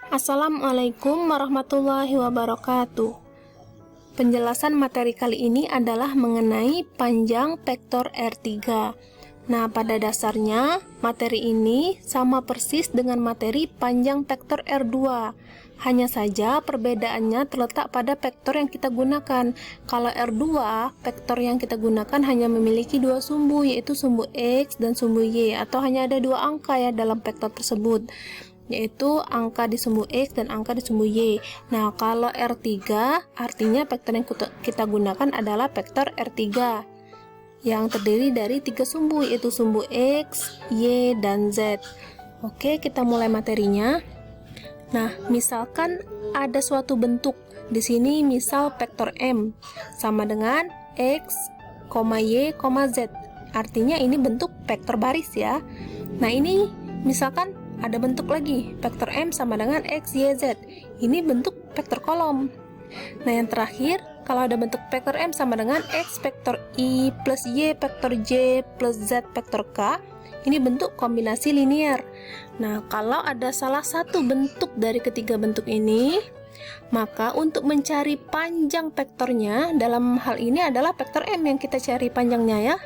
Assalamualaikum warahmatullahi wabarakatuh. Penjelasan materi kali ini adalah mengenai panjang vektor R3. Nah, pada dasarnya materi ini sama persis dengan materi panjang vektor R2. Hanya saja perbedaannya terletak pada vektor yang kita gunakan. Kalau R2, vektor yang kita gunakan hanya memiliki dua sumbu, yaitu sumbu X dan sumbu Y, atau hanya ada dua angka ya dalam vektor tersebut, yaitu angka di sumbu X dan angka di sumbu Y. Nah, kalau R3 artinya vektor yang kita gunakan adalah vektor R3 yang terdiri dari tiga sumbu, yaitu sumbu X, Y, dan Z. Oke, kita mulai materinya. Nah, misalkan ada suatu bentuk di sini, misal vektor M sama dengan X, Y, Z. Artinya ini bentuk vektor baris ya. Nah, ini misalkan ada bentuk lagi, vektor M sama dengan X, Y, Z. Ini bentuk vektor kolom. Nah, yang terakhir, kalau ada bentuk vektor M sama dengan X vektor I plus Y vektor J plus Z vektor K, ini bentuk kombinasi linear. Nah, kalau ada salah satu bentuk dari ketiga bentuk ini, maka untuk mencari panjang vektornya, dalam hal ini adalah vektor M yang kita cari panjangnya ya.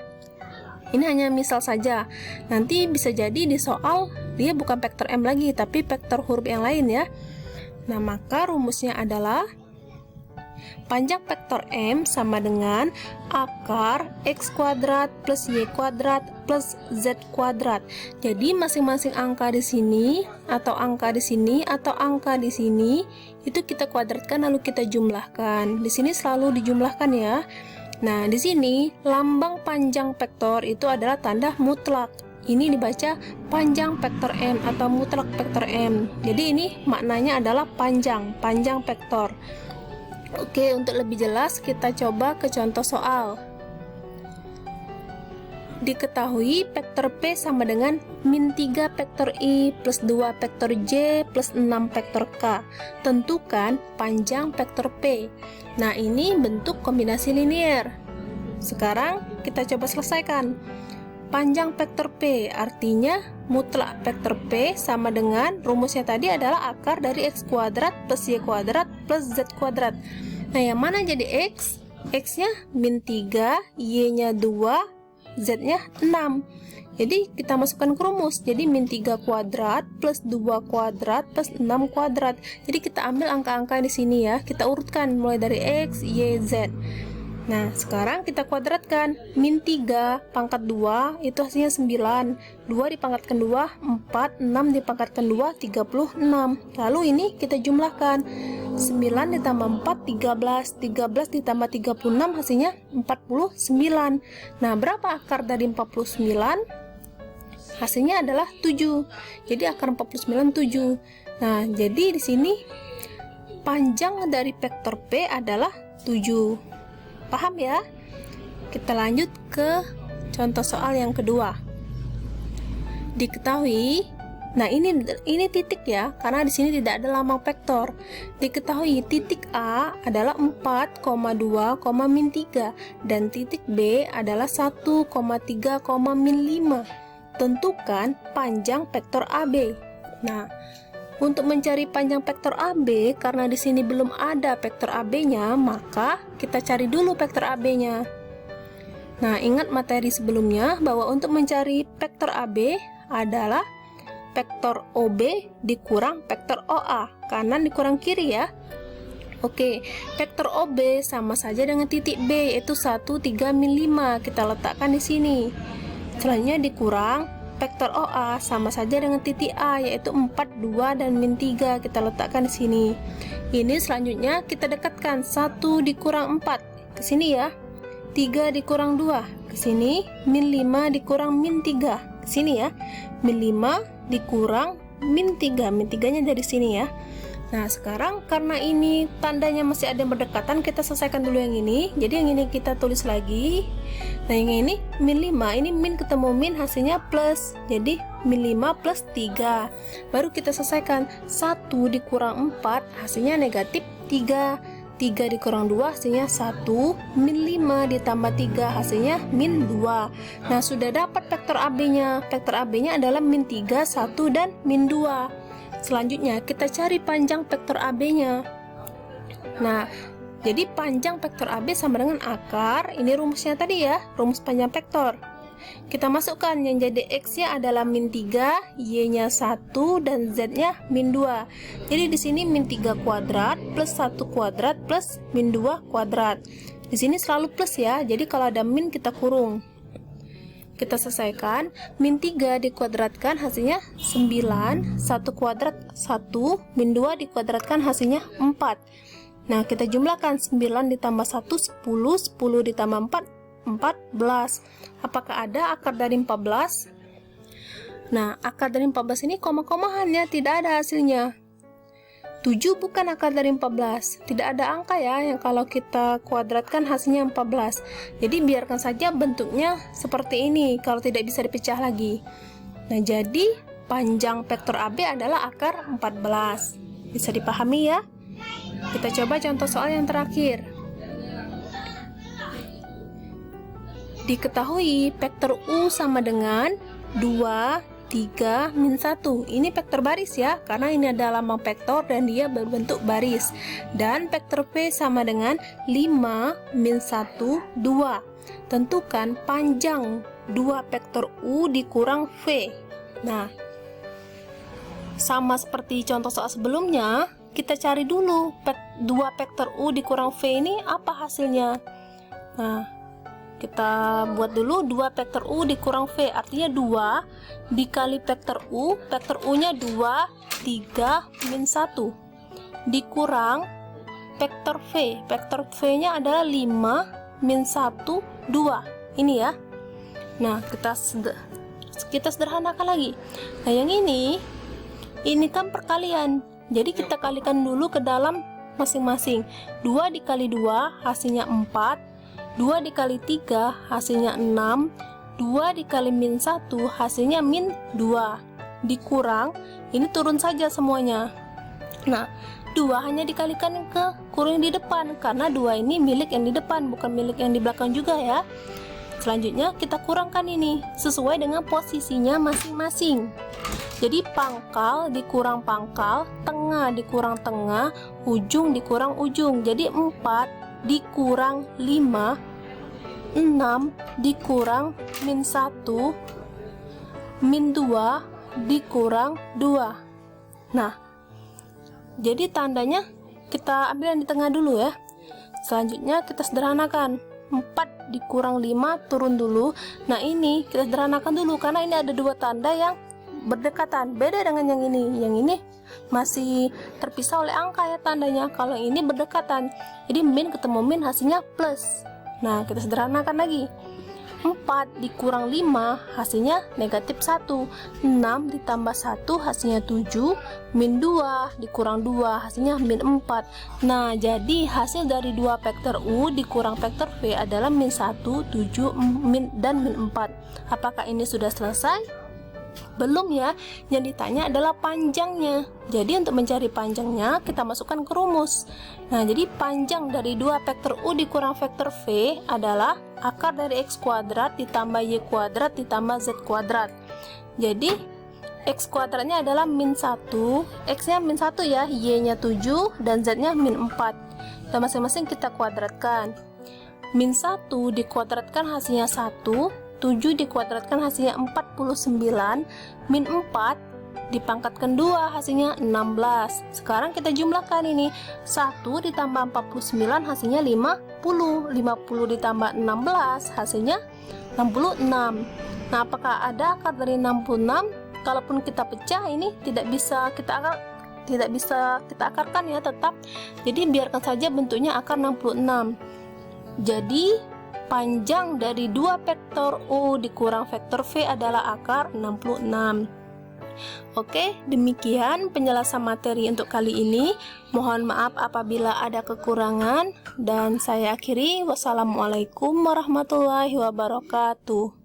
Ini hanya misal saja. Nanti bisa jadi di soal dia bukan vektor M lagi, tapi vektor huruf yang lain ya. Nah, maka rumusnya adalah panjang vektor M sama dengan akar X kuadrat plus Y kuadrat plus Z kuadrat. Jadi masing-masing angka di sini atau angka di sini atau angka di sini itu kita kuadratkan lalu kita jumlahkan. Di sini selalu dijumlahkan ya. Nah, di sini lambang panjang vektor itu adalah tanda mutlak. Ini dibaca panjang vektor M atau mutlak vektor M. Jadi ini maknanya adalah panjang vektor. Oke, untuk lebih jelas kita coba ke contoh soal. Diketahui vektor P sama dengan min 3 vektor I plus 2 vektor J plus 6 vektor K. Tentukan panjang vektor P. Nah, ini bentuk kombinasi linear. Sekarang kita coba selesaikan. Panjang vektor P artinya mutlak vektor P sama dengan rumusnya tadi adalah akar dari X kuadrat plus Y kuadrat plus Z kuadrat. Nah, yang mana jadi X? X-nya min 3, Y-nya 2, Z-nya 6. Jadi kita masukkan ke rumus. Jadi min 3 kuadrat plus 2 kuadrat plus 6 kuadrat. Jadi kita ambil angka-angka di sini ya. Kita urutkan mulai dari X, Y, Z. Nah, sekarang kita kuadratkan. Min 3 pangkat 2 itu hasilnya 9. 2 dipangkatkan 2, 4. 6 dipangkatkan 2, 36. Lalu ini kita jumlahkan. 9 ditambah 4, 13. 13 ditambah 36 hasilnya 49. Nah, berapa akar dari 49? Hasilnya adalah 7. Jadi akar 49 7. Nah, jadi di sini panjang dari vektor P adalah 7. Paham ya? Kita lanjut ke contoh soal yang kedua. Diketahui, nah ini titik ya, karena di sini tidak ada lambang vektor. Diketahui titik A adalah 4,2, min 3 dan titik B adalah 1,3, min 5. Tentukan panjang vektor AB. Nah, untuk mencari panjang vektor AB, karena di sini belum ada vektor AB-nya, maka kita cari dulu vektor AB-nya. Nah, ingat materi sebelumnya bahwa untuk mencari vektor AB adalah vektor OB dikurang vektor OA, kanan dikurang kiri ya. Oke, vektor OB sama saja dengan titik B, yaitu 1,3, min 5. Kita letakkan di sini. Selanjutnya dikurang vektor OA sama saja dengan titik A, yaitu 4, 2 dan min 3. Kita letakkan di sini. Ini selanjutnya kita dekatkan 1 dikurang 4 ke sini ya. 3 dikurang 2 ke sini, min 5 dikurang min 3 ke sini ya. Min 5 dikurang min 3. Min 3-nya dari sini ya. Nah, sekarang karena ini tandanya masih ada yang berdekatan, kita selesaikan dulu yang ini. Jadi yang ini kita tulis lagi. Nah, yang ini min 5, ini min ketemu min hasilnya plus. Jadi min 5 plus 3. Baru kita selesaikan. 1 dikurang 4 hasilnya negatif 3. 3 dikurang 2 hasilnya 1. Min 5 ditambah 3 hasilnya min 2. Nah, sudah dapat vektor AB-nya. Vektor AB-nya adalah min 3, 1 dan min 2. Selanjutnya kita cari panjang vektor AB-nya. Nah, jadi panjang vektor AB sama dengan akar, ini rumusnya tadi ya, rumus panjang vektor. Kita masukkan yang jadi X-nya adalah -3, Y-nya 1, dan Z-nya -2. Jadi di sini -3 kuadrat plus 1 kuadrat plus -2 kuadrat. Di sini selalu plus ya, jadi kalau ada min kita kurung. Kita selesaikan, -3 dikuadratkan hasilnya 9, 1 kuadrat 1, -2 dikuadratkan hasilnya 4. Nah, kita jumlahkan 9 ditambah 1, 10, 10 ditambah 4, 14. Apakah ada akar dari 14? Nah, akar dari 14 ini koma-komahan ya, tidak ada hasilnya. 7 bukan akar dari 14, tidak ada angka ya yang kalau kita kuadratkan hasilnya 14. Jadi biarkan saja bentuknya seperti ini kalau tidak bisa dipecah lagi. Nah, jadi panjang vektor AB adalah akar 14. Bisa dipahami ya? Kita coba contoh soal yang terakhir. Diketahui vektor U sama dengan 2, 3, -1. Ini vektor baris ya, karena ini adalah lambang vektor dan dia berbentuk baris. Dan vektor V sama dengan 5, -1, 2. Tentukan panjang 2 vektor U dikurang V. Nah, sama seperti contoh soal sebelumnya, kita cari dulu 2 vektor U dikurang V ini apa hasilnya. Nah, kita buat dulu 2 vektor U dikurang V, artinya 2 dikali vektor U nya 2, 3, -1 dikurang vektor V nya adalah 5, -1, 2 ini ya. Nah, kita sederhanakan lagi. Nah, yang ini kan perkalian, jadi kita kalikan dulu ke dalam masing-masing. 2 dikali 2 hasilnya 4, 2 dikali 3 hasilnya 6, 2 dikali -1 hasilnya -2, dikurang, ini turun saja semuanya. Nah, 2 hanya dikalikan ke kurung di depan, karena 2 ini milik yang di depan, bukan milik yang di belakang juga ya. Selanjutnya kita kurangkan ini, sesuai dengan posisinya masing-masing. Jadi pangkal dikurang pangkal, tengah dikurang tengah, ujung dikurang ujung. Jadi 4 dikurang 5, 6 dikurang -1, -2 dikurang 2. Nah, jadi tandanya kita ambil yang di tengah dulu ya. Selanjutnya kita sederhanakan, 4 dikurang 5 turun dulu. Nah, ini kita sederhanakan dulu karena ini ada 2 tanda yang berdekatan, beda dengan yang ini. Yang ini masih terpisah oleh angka ya tandanya, kalau ini berdekatan, jadi min ketemu min hasilnya plus. Nah, kita sederhanakan lagi, 4 dikurang 5 hasilnya negatif 1, 6 ditambah 1 hasilnya 7, -2 dikurang 2 hasilnya -4. Nah, jadi hasil dari 2 vektor U dikurang vektor V adalah -1, 7, dan -4. Apakah ini sudah selesai? Belum ya, yang ditanya adalah panjangnya. Jadi untuk mencari panjangnya kita masukkan ke rumus. Nah, jadi panjang dari 2 vektor U dikurang vektor V adalah akar dari X kuadrat ditambah Y kuadrat ditambah Z kuadrat. Jadi X kuadratnya adalah -1, X nya -1 ya, Y nya 7 dan Z nya -4. Dan masing-masing kita kuadratkan. -1 dikuadratkan hasilnya 1, 7 dikuadratkan hasilnya 49, -4 dipangkatkan 2 hasilnya 16. Sekarang kita jumlahkan ini, 1 ditambah 49 hasilnya 50, 50 ditambah 16 hasilnya 66. Nah, apakah ada akar dari 66? Kalaupun kita pecah ini tidak bisa kita akarkan ya tetap. Jadi biarkan saja bentuknya akar 66. Jadi panjang dari 2 vektor U dikurang vektor V adalah akar 66. Oke, demikian penjelasan materi untuk kali ini. Mohon maaf apabila ada kekurangan, dan saya akhiri. Wassalamualaikum warahmatullahi wabarakatuh.